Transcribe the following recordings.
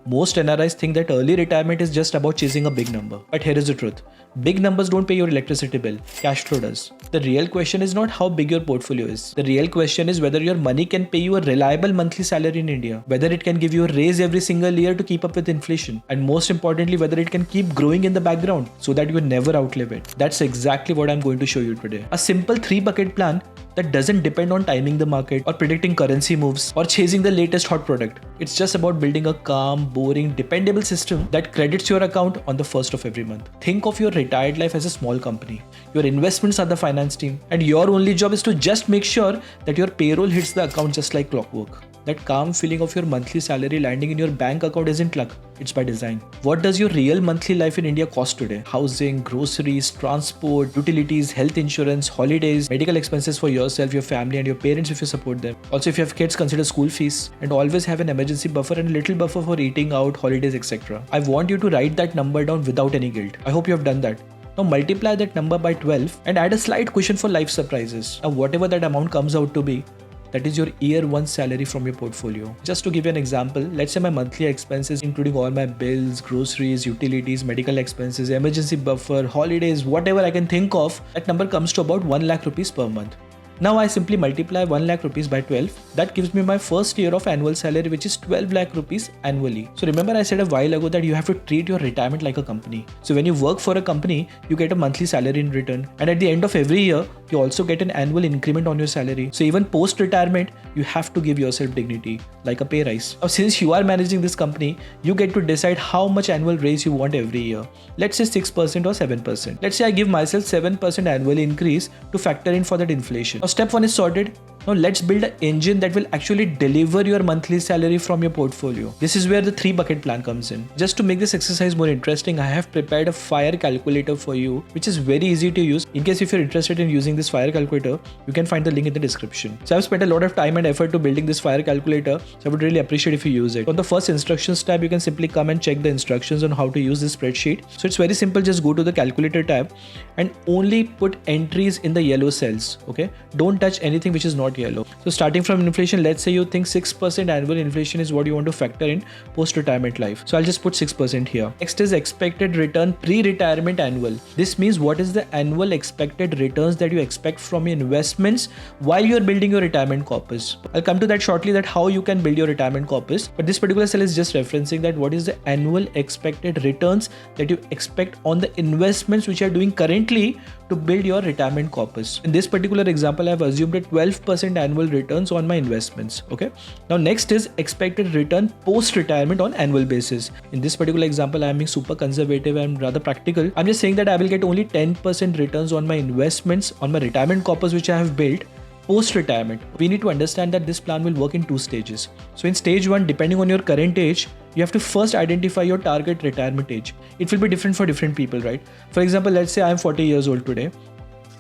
Most NRIs think that early retirement is just about chasing a big number. But here is the truth. Big numbers don't pay your electricity bill. Cash flow does. The real question is not how big your portfolio is. The real question is whether your money can pay you a reliable monthly salary in India, whether it can give you a raise every single year to keep up with inflation, and most importantly, whether it can keep growing in the background so that you never outlive it. That's exactly what I'm going to show you today. A simple 3-bucket plan that doesn't depend on timing the market or predicting currency moves or chasing the latest hot product. It's just about building a calm, boring, dependable system that credits your account on the first of every month. Think of your retired life as a small company. Your investments are the finance team, and your only job is to just make sure that your payroll hits the account just like clockwork. That calm feeling of your monthly salary landing in your bank account isn't luck, it's by design. What does your real monthly life in India cost today? Housing, groceries, transport, utilities, health insurance, holidays, medical expenses for yourself, your family, and your parents if you support them. Also, if you have kids, consider school fees, and always have an emergency buffer and a little buffer for eating out, holidays, etc. I want you to write that number down without any guilt. I hope you have done that. Now multiply that number by 12 and add a slight cushion for life surprises. Now whatever that amount comes out to be, that is your year 1 salary from your portfolio. Just to give you an example, let's say my monthly expenses including all my bills, groceries, utilities, medical expenses, emergency buffer, holidays, whatever I can think of, that number comes to about 1 lakh rupees per month. Now I simply multiply 1 lakh rupees by 12. That gives me my first year of annual salary, which is 12 lakh rupees annually. So remember I said a while ago that you have to treat your retirement like a company. So when you work for a company, you get a monthly salary in return. And at the end of every year, you also get an annual increment on your salary. So even post-retirement, you have to give yourself dignity, like a pay rise. Now since you are managing this company, you get to decide how much annual raise you want every year. Let's say 6% or 7%. Let's say I give myself 7% annual increase to factor in for that inflation. Now step 1 is sorted. Now let's build an engine that will actually deliver your monthly salary from your portfolio. This is where the 3-bucket plan comes in. Just to make this exercise more interesting, I have prepared a FIRE calculator for you, which is very easy to use. In case if you're interested in using this FIRE calculator, you can find the link in the description. So I've spent a lot of time and effort to building this FIRE calculator, so I would really appreciate if you use it. On the first instructions tab, you can simply come and check the instructions on how to use this spreadsheet. So it's very simple, just go to the calculator tab and only put entries in the yellow cells, okay? Don't touch anything which is not yellow. So starting from inflation, let's say you think 6% annual inflation is what you want to factor in post-retirement life. So I'll just put 6% here. Next is expected return pre-retirement annual. This means what is the annual expected returns that you expect from your investments while you're building your retirement corpus. I'll come to that shortly, that how you can build your retirement corpus. But this particular cell is just referencing that what is the annual expected returns that you expect on the investments which you are doing currently to build your retirement corpus. In this particular example, I've assumed a 12% annual returns on my investments. Okay. Now next is expected return post-retirement on annual basis. In this particular example, I am being super conservative and rather practical. I'm just saying that I will get only 10% returns on my investments on my retirement corpus which I have built post-retirement. We need to understand that this plan will work in 2 stages. So in stage 1, depending on your current age, you have to first identify your target retirement age. It will be different for different people, right? For example, let's say I'm 40 years old today.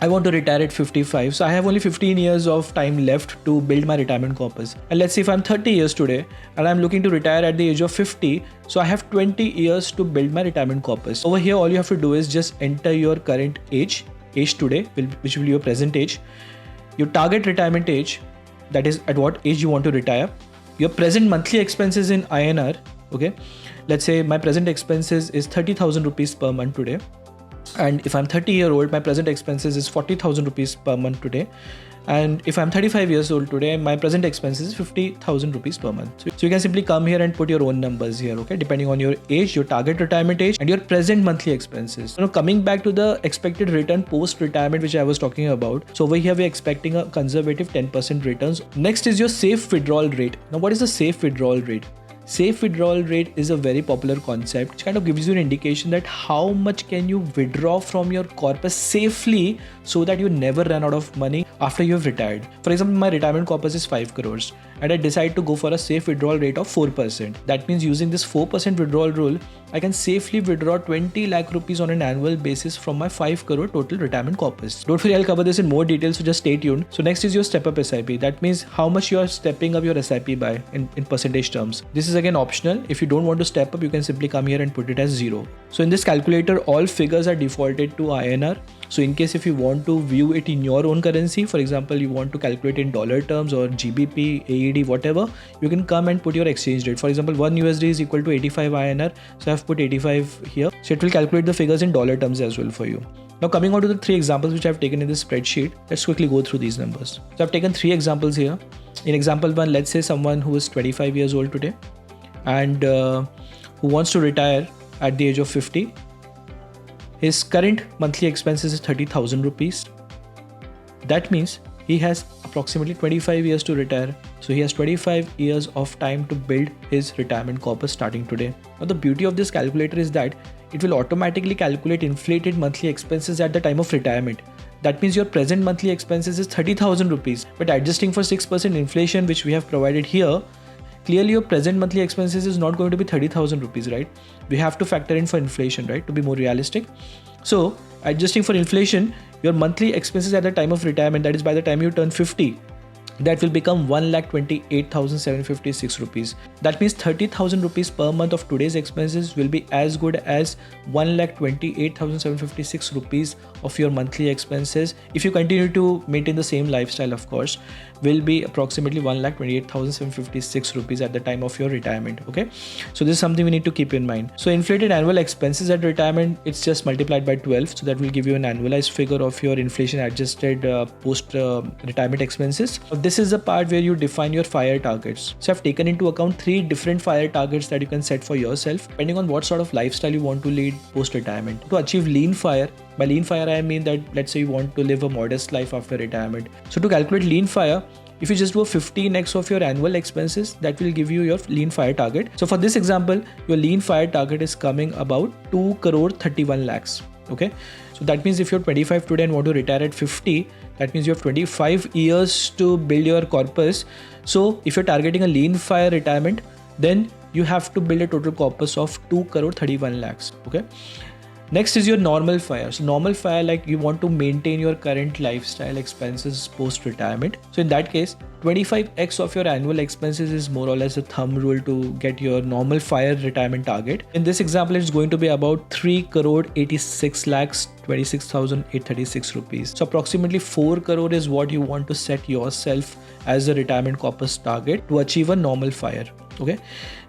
I want to retire at 55, so I have only 15 years of time left to build my retirement corpus. And let's say if I'm 30 years today and I'm looking to retire at the age of 50, so I have 20 years to build my retirement corpus. Over here, all you have to do is just enter your current age today, which will be your present age, your target retirement age, that is at what age you want to retire, your present monthly expenses in INR, okay? Let's say my present expenses is 30,000 rupees per month today. And if I'm 30-year-old, my present expenses is 40,000 rupees per month today. And if I'm 35 years old today, my present expenses is 50,000 rupees per month. So you can simply come here and put your own numbers here, okay? Depending on your age, your target retirement age, and your present monthly expenses. Now coming back to the expected return post-retirement, which I was talking about. So over here, we're expecting a conservative 10% returns. Next is your safe withdrawal rate. Now what is the safe withdrawal rate? Safe withdrawal rate is a very popular concept which kind of gives you an indication that how much can you withdraw from your corpus safely so that you never run out of money after you have retired. For example, my retirement corpus is 5 crores and I decide to go for a safe withdrawal rate of 4%. That means using this 4% withdrawal rule, I can safely withdraw 20 lakh rupees on an annual basis from my 5 crore total retirement corpus. Don't worry, I'll cover this in more detail, so just stay tuned. So next is your step up SIP. That means how much you are stepping up your SIP by in percentage terms. This is again optional. If you don't want to step up, you can simply come here and put it as 0. So in this calculator, all figures are defaulted to INR. So in case if you want to view it in your own currency, for example, you want to calculate in dollar terms or GBP, AED, whatever, you can come and put your exchange rate. For example, 1 USD is equal to 85 INR. So I've put 85 here. So it will calculate the figures in dollar terms as well for you. Now coming on to the 3 examples which I've taken in this spreadsheet, let's quickly go through these numbers. So I've taken 3 examples here. In example 1, let's say someone who is 25 years old today and who wants to retire at the age of 50. His current monthly expenses is 30,000 rupees. That means he has approximately 25 years to retire. So he has 25 years of time to build his retirement corpus starting today. Now the beauty of this calculator is that it will automatically calculate inflated monthly expenses at the time of retirement. That means your present monthly expenses is 30,000 rupees. But adjusting for 6% inflation which we have provided here, clearly your present monthly expenses is not going to be 30,000 rupees, right? We have to factor in for inflation, right? To be more realistic. So adjusting for inflation, your monthly expenses at the time of retirement, that is by the time you turn 50, that will become 1,28,756 rupees. That means 30,000 rupees per month of today's expenses will be as good as 1,28,756 rupees of your monthly expenses. If you continue to maintain the same lifestyle, of course, will be approximately 1,28,756 rupees at the time of your retirement. Okay, so this is something we need to keep in mind. So inflated annual expenses at retirement, it's just multiplied by 12, so that will give you an annualized figure of your inflation adjusted post retirement expenses. This is the part where you define your FIRE targets. So I've taken into account 3 different FIRE targets that you can set for yourself depending on what sort of lifestyle you want to lead post retirement. To achieve lean FIRE, by lean FIRE I mean that let's say you want to live a modest life after retirement. So to calculate lean FIRE, if you just do a 15x of your annual expenses, that will give you your lean FIRE target. So for this example, your lean FIRE target is coming about 2 crore 31 lakhs. Okay, so that means if you're 25 today and want to retire at 50, that means you have 25 years to build your corpus. So if you're targeting a lean FIRE retirement, then you have to build a total corpus of 2 crore 31 lakhs. Okay. Next is your normal FIRE. So normal FIRE, like you want to maintain your current lifestyle expenses post retirement. So in that case, 25x of your annual expenses is more or less a thumb rule to get your normal FIRE retirement target. In this example, it's going to be about 3 crore 86 lakhs 26,836 rupees. So approximately 4 crore is what you want to set yourself as a retirement corpus target to achieve a normal FIRE. Okay.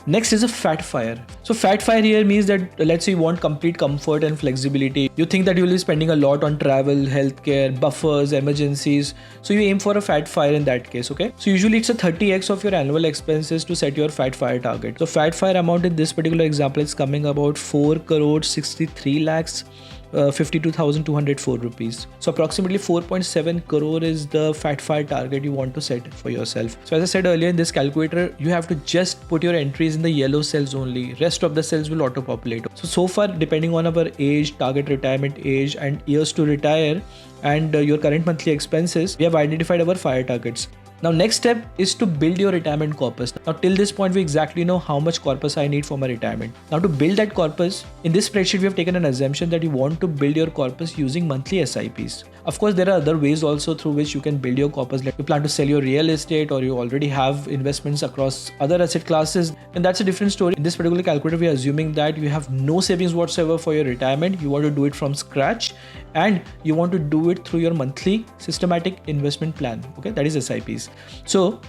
Next is a fat FIRE. So fat FIRE here means that let's say you want complete comfort and flexibility. You think that you will be spending a lot on travel, healthcare, buffers, emergencies. So you aim for a fat FIRE in that case. Okay. So usually it's a 30x of your annual expenses to set your fat FIRE target. So fat FIRE amount in this particular example is coming about 4 crore 63 lakhs 52,204 rupees. So approximately 4.7 crore is the fat FIRE target you want to set for yourself. So as I said earlier, in this calculator, you have to just put your entries in the yellow cells only. Rest of the cells will auto populate. So far, depending on our age, target retirement age and years to retire and your current monthly expenses, we have identified our FIRE targets. Now next step is to build your retirement corpus. Now till this point we exactly know how much corpus I need for my retirement. Now to build that corpus, in this spreadsheet we have taken an assumption that you want to build your corpus using monthly SIPs. Of course there are other ways also through which you can build your corpus, like you plan to sell your real estate or you already have investments across other asset classes, and that's a different story. In this particular calculator we are assuming that you have no savings whatsoever for your retirement. You want to do it from scratch and you want to do it through your monthly systematic investment plan. Okay, that is SIPs. So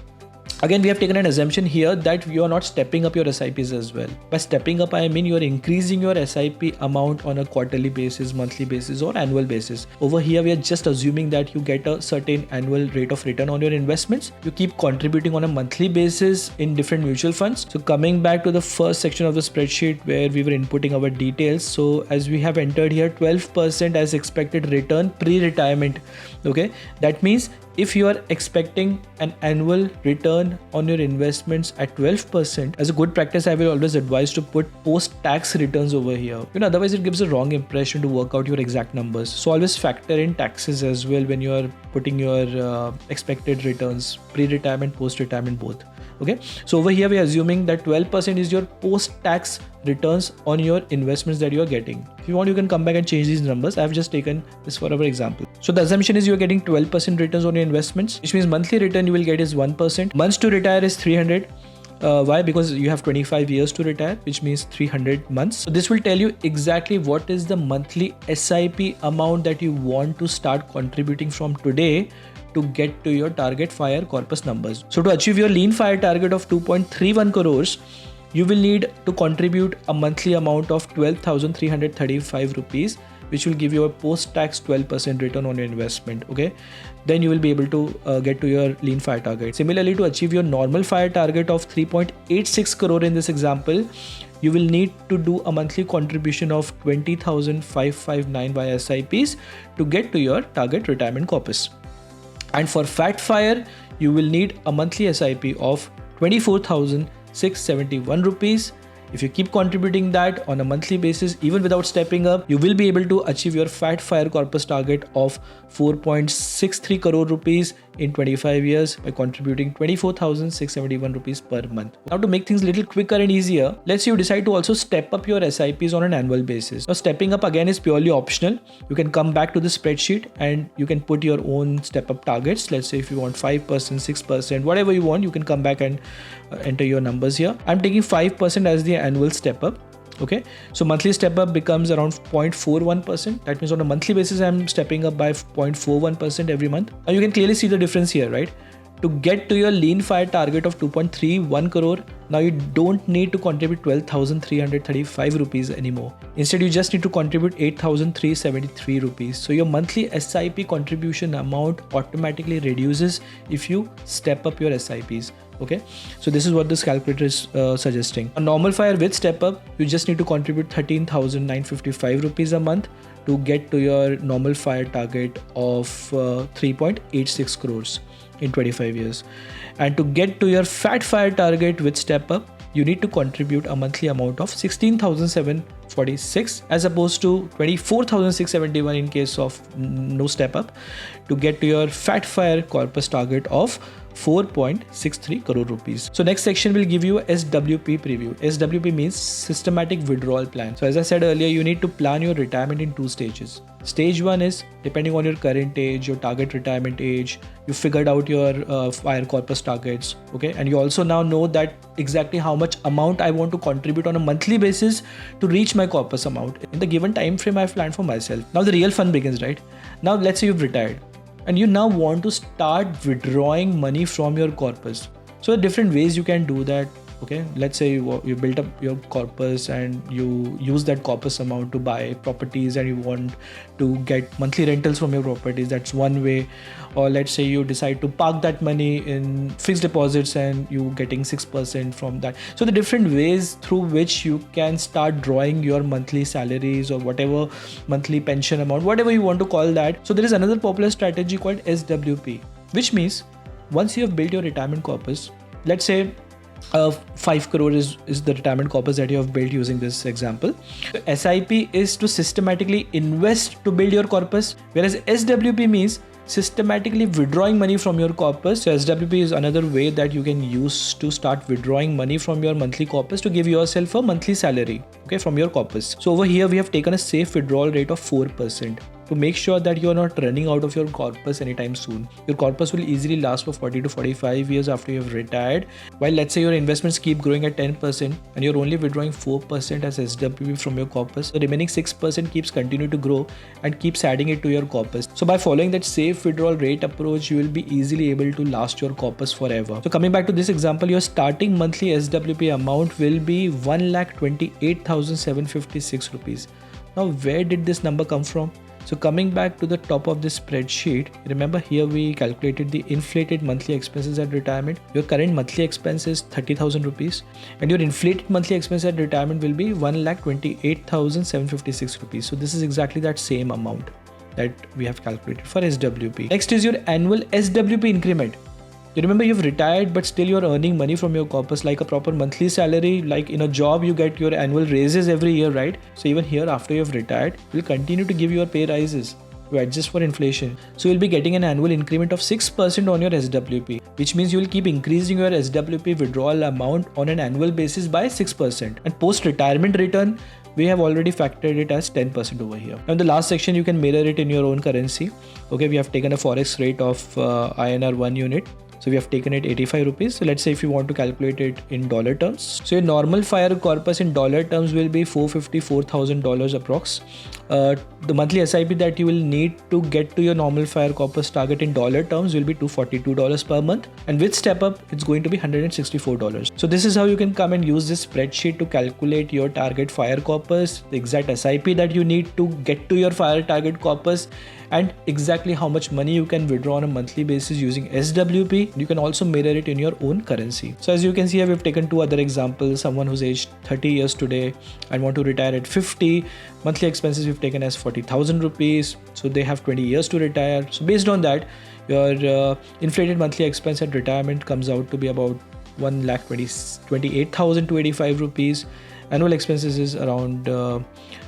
again, we have taken an assumption here that you are not stepping up your SIPs as well. By stepping up, I mean you are increasing your SIP amount on a quarterly basis, monthly basis or annual basis. Over here, we are just assuming that you get a certain annual rate of return on your investments. You keep contributing on a monthly basis in different mutual funds. So coming back to the first section of the spreadsheet where we were inputting our details. So as we have entered here, 12% as expected return pre-retirement. Okay, that means if you are expecting an annual return on your investments at 12%, as a good practice, I will always advise to put post-tax returns over here. Otherwise it gives a wrong impression to work out your exact numbers. So always factor in taxes as well when you are putting your expected returns, pre-retirement, post-retirement both. Okay, so over here we are assuming that 12% is your post-tax returns on your investments that you are getting. If you want, you can come back and change these numbers. I have just taken this for our example. So the assumption is you are getting 12% returns on your investments, which means monthly return you will get is 1%. Months to retire is 300. Why? Because you have 25 years to retire, which means 300 months. So this will tell you exactly what is the monthly SIP amount that you want to start contributing from today to get to your target FIRE corpus numbers. So to achieve your lean FIRE target of 2.31 crores, you will need to contribute a monthly amount of 12,335 rupees, which will give you a post-tax 12% return on your investment. Okay, then you will be able to get to your lean FIRE target. Similarly, to achieve your normal FIRE target of 3.86 crore in this example, you will need to do a monthly contribution of 20,559 via SIPs to get to your target retirement corpus. And for Fat FIRE, you will need a monthly SIP of 24,671 rupees. If you keep contributing that on a monthly basis, even without stepping up, you will be able to achieve your Fat FIRE corpus target of 4.63 crore rupees in 25 years by contributing 24,671 rupees per month. Now, to make things a little quicker and easier, let's say you decide to also step up your SIPs on an annual basis. Now, stepping up again is purely optional. You can come back to the spreadsheet and you can put your own step up targets. Let's say if you want 5%, 6%, whatever you want, you can come back and enter your numbers here. I'm taking 5% as the annual step up. Okay, so monthly step up becomes around 0.41%. That means on a monthly basis, I'm stepping up by 0.41% every month. Now you can clearly see the difference here, right? To get to your lean FIRE target of 2.31 crore, now you don't need to contribute 12,335 rupees anymore. Instead, you just need to contribute 8,373 rupees. So your monthly SIP contribution amount automatically reduces if you step up your SIPs. Okay, so this is what this calculator is suggesting. A normal FIRE with step up, you just need to contribute 13,955 rupees a month to get to your normal FIRE target of 3.86 crores in 25 years. And to get to your Fat FIRE target with step up, you need to contribute a monthly amount of 16,746 as opposed to 24,671 in case of no step up to get to your Fat FIRE corpus target of 4.63 crore rupees. So next section will give you a SWP preview. SWP means systematic withdrawal plan. So as I said earlier, you need to plan your retirement in 2 stages. Stage 1 is depending on your current age, your target retirement age, you figured out your FIRE corpus targets, okay, and you also now know that exactly how much amount I want to contribute on a monthly basis to reach my corpus amount in the given time frame I've planned for myself. Now the real fun begins, right? Now let's say you've retired and you now want to start withdrawing money from your corpus. So there are different ways you can do that. Okay, let's say you built up your corpus and you use that corpus amount to buy properties and you want to get monthly rentals from your properties. That's one way. Or let's say you decide to park that money in fixed deposits and you getting 6% from that. So the different ways through which you can start drawing your monthly salaries or whatever monthly pension amount, whatever you want to call that. So there is another popular strategy called SWP, which means once you have built your retirement corpus, let's say 5 crore is the retirement corpus that you have built using this example. So SIP is to systematically invest to build your corpus, whereas SWP means systematically withdrawing money from your corpus. So SWP is another way that you can use to start withdrawing money from your monthly corpus to give yourself a monthly salary, okay, from your corpus. So over here we have taken a safe withdrawal rate of 4% to make sure that you are not running out of your corpus anytime soon. Your corpus will easily last for 40 to 45 years after you have retired. While let's say your investments keep growing at 10% and you're only withdrawing 4% as SWP from your corpus, the remaining 6% keeps continue to grow and keeps adding it to your corpus. So by following that safe withdrawal rate approach, you will be easily able to last your corpus forever. So coming back to this example, your starting monthly SWP amount will be 1,28,756 rupees. Now where did this number come from? So coming back to the top of this spreadsheet, remember here we calculated the inflated monthly expenses at retirement. Your current monthly expense is 30,000 rupees and your inflated monthly expense at retirement will be 1,28,756 rupees. So this is exactly that same amount that we have calculated for SWP. Next is your annual SWP increment. You remember you've retired but still you're earning money from your corpus like a proper monthly salary. Like in a job you get your annual raises every year, right? So even here after you've retired, we'll continue to give your pay rises to adjust for inflation. So you'll be getting an annual increment of 6% on your SWP, which means you will keep increasing your SWP withdrawal amount on an annual basis by 6%. And post-retirement return, we have already factored it as 10% over here. Now in the last section, you can mirror it in your own currency. Okay, we have taken a forex rate of INR 1 unit So we have taken it 85 rupees. So let's say if you want to calculate it in dollar terms. So your normal fire corpus in dollar terms will be $454,000 approx. The monthly SIP that you will need to get to your normal fire corpus target in dollar terms will be $242 per month. And with step up, it's going to be $164. So this is how you can come and use this spreadsheet to calculate your target fire corpus, the exact SIP that you need to get to your fire target corpus, and exactly how much money you can withdraw on a monthly basis using SWP. You can also mirror it in your own currency. So as you can see here, we've taken two other examples. Someone who's aged 30 years today and want to retire at 50. Monthly expenses we've taken as 40,000 rupees. So they have 20 years to retire. So based on that, your inflated monthly expense at retirement comes out to be about 1,28,285 rupees. Annual expenses is around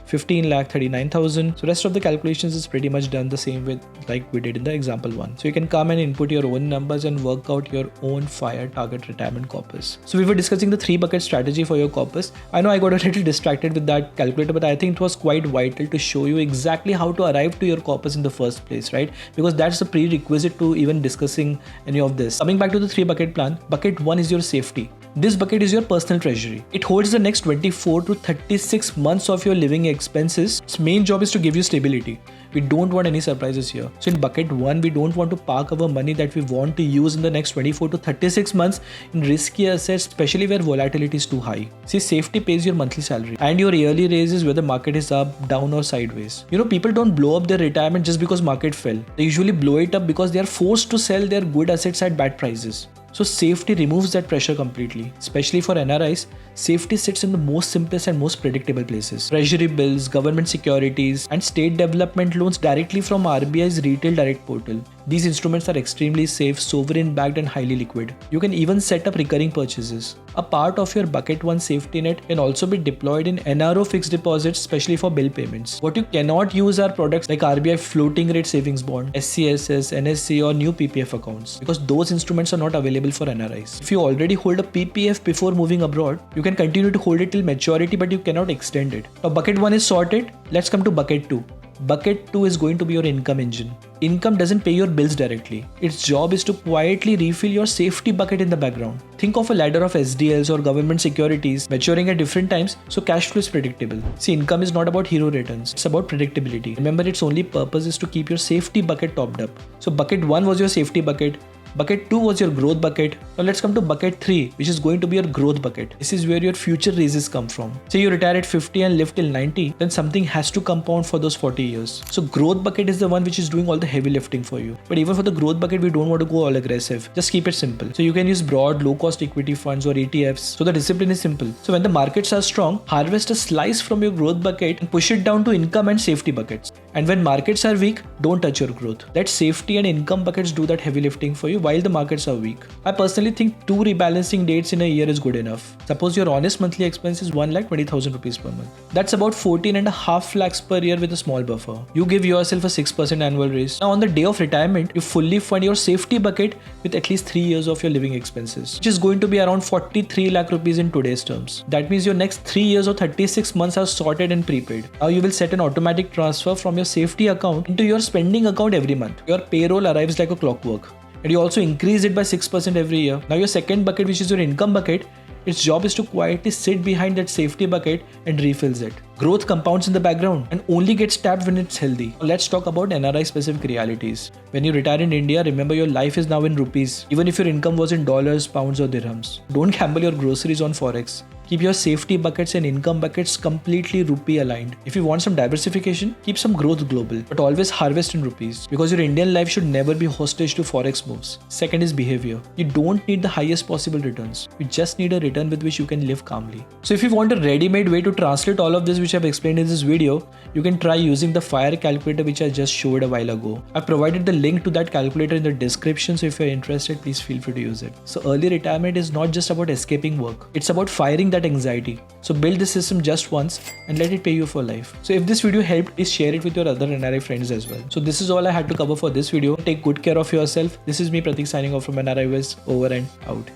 15,39,000. So rest of the calculations is pretty much done the same way like we did in the example one. So you can come and input your own numbers and work out your own fire target retirement corpus. So we were discussing the 3-bucket strategy for your corpus. I know I got a little distracted with that calculator, but I think it was quite vital to show you exactly how to arrive to your corpus in the first place, right? Because that's the prerequisite to even discussing any of this. Coming back to the 3-bucket plan, bucket 1 is your safety. This bucket is your personal treasury. It holds the next 24 to 36 months of your living expenses. Its main job is to give you stability. We don't want any surprises here. So in bucket 1, we don't want to park our money that we want to use in the next 24 to 36 months in risky assets, especially where volatility is too high. See, safety pays your monthly salary and your yearly raises whether market is up, down or sideways. You know, people don't blow up their retirement just because market fell. They usually blow it up because they are forced to sell their good assets at bad prices. So safety removes that pressure completely. Especially for NRIs, safety sits in the most simplest and most predictable places. Treasury bills, government securities, and state development loans directly from RBI's retail direct portal. These instruments are extremely safe, sovereign backed and highly liquid. You can even set up recurring purchases. A part of your bucket 1 safety net can also be deployed in NRO fixed deposits, especially for bill payments. What you cannot use are products like RBI floating rate savings bond, SCSS, NSC or new PPF accounts, because those instruments are not available for NRIs. If you already hold a PPF before moving abroad, you can continue to hold it till maturity, but you cannot extend it. Now bucket 1 is sorted. Let's come to bucket 2. Bucket 2 is going to be your income engine. Income doesn't pay your bills directly. Its job is to quietly refill your safety bucket in the background. Think of a ladder of SDLs or government securities maturing at different times, so cash flow is predictable. See, income is not about hero returns, it's about predictability. Remember, its only purpose is to keep your safety bucket topped up. So bucket 1 was your safety bucket. Bucket 2 was your growth bucket. Now let's come to bucket 3, which is going to be your growth bucket. This is where your future raises come from. Say you retire at 50 and live till 90, then something has to compound for those 40 years. So growth bucket is the one which is doing all the heavy lifting for you. But even for the growth bucket, we don't want to go all aggressive. Just keep it simple. So you can use broad, low-cost equity funds or ETFs. So the discipline is simple. So when the markets are strong, harvest a slice from your growth bucket and push it down to income and safety buckets. And when markets are weak, don't touch your growth. Let safety and income buckets do that heavy lifting for you while the markets are weak. I personally think 2 rebalancing dates in a year is good enough. Suppose your honest monthly expense is 1,20,000 rupees per month. That's about 14.5 lakhs per year with a small buffer. You give yourself a 6% annual raise. Now on the day of retirement, you fully fund your safety bucket with at least 3 years of your living expenses, which is going to be around 43 lakh rupees in today's terms. That means your next 3 years or 36 months are sorted and prepaid. Now you will set an automatic transfer from your safety account into your spending account every month. Your payroll arrives like a clockwork. And you also increase it by 6% every year. Now your second bucket, which is your income bucket, its job is to quietly sit behind that safety bucket and refills it. Growth compounds in the background and only gets tapped when it's healthy. Now let's talk about NRI specific realities. When you retire in India, remember your life is now in rupees, even if your income was in dollars, pounds or dirhams. Don't gamble your groceries on Forex. Keep your safety buckets and income buckets completely rupee aligned. If you want some diversification, keep some growth global, but always harvest in rupees, because your Indian life should never be hostage to Forex moves. Second is behavior. You don't need the highest possible returns. You just need a return with which you can live calmly. So if you want a ready-made way to translate all of this which I've explained in this video, you can try using the FIRE calculator which I just showed a while ago. I've provided the link to that calculator in the description, so if you're interested, please feel free to use it. So early retirement is not just about escaping work. It's about firing that anxiety. So build this system just once and let it pay you for life. So if this video helped, please share it with your other NRI friends as well. So this is all I had to cover for this video. Take good care of yourself. This is me, Pratik, signing off from NRI Wiz. Over and out.